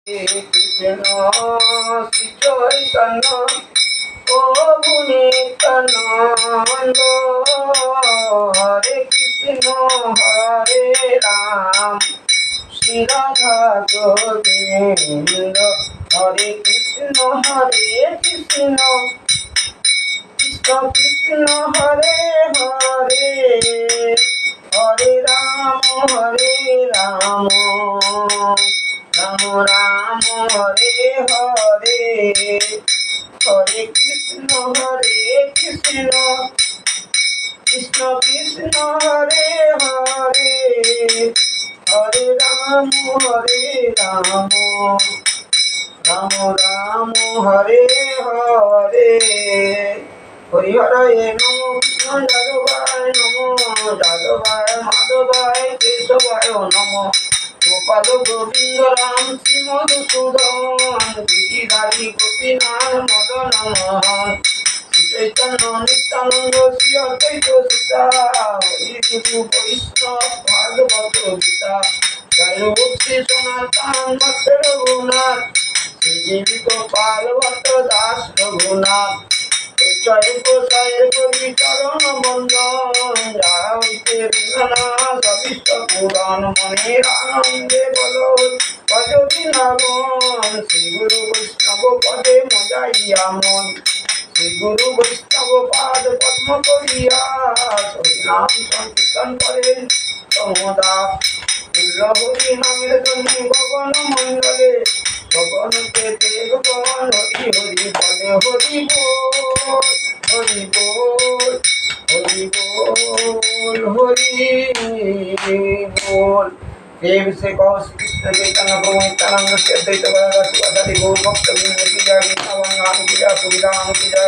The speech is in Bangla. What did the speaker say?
কৃষ্ণ শ্রী চৈতন্য প্রভু নিত্যানন্দ। হরে কৃষ্ণ হরে রাম শ্রী রাধা গোবিন্দ। হরে কৃষ্ণ কৃষ্ণ কৃষ্ণ হরে হরে, হরে রাম রাম রাম হরে হরে। হরে কৃষ্ণ কৃষ্ণ কৃষ্ণ হরে হরে, হরে রাম রাম রাম হরে হরে। হরিহরায় নমো কৃষ্ণ যাদবায় নমো, যাদবায় মাধবায় কেশবায় নমো। গোপাল গোবিন্দ রাম শ্রী মধুসূদন, গিরিধারী গোপীনাথ মদন মোহন। শ্রী চৈতন্য নিত্যানন্দ শ্রী অদ্বৈত সীতা, হরি গুরু বৈষ্ণব ভাগবত গীতা। জয় শ্রী সনাতন ভক্ত রঘুনাথ, শ্রী গোপাল ভট্ট দাস রঘুনাথ। জয় গোসাই কবি চরণ বন্দন, যা হইতে বিশ্বনাথ অভীষ্ট পূরণ। মনের আনন্দে বল ভজ বৃন্দাবন, শ্রী গুরু বৈষ্ণব পদে মজাইয়া মন। শ্রী গুরু বৈষ্ণব পাদ পদ্ম করিয়া, হরিনাম সংকীর্তন করেন সমদাস। হরি নামের ধ্বনি গগন মণ্ডলে, গগনকে দেবগণ হরি হরি বলে। হরি বল হরি বল হরি বল হরি বল। देव से कहो श्री कृष्ण चैतन्य प्रभु नित्यानंद श्री अद्वैत गदाधर शिवासादि गौर भक्त वृंद की जय। वृंदावन धाम की जय, पुरी धाम की जय।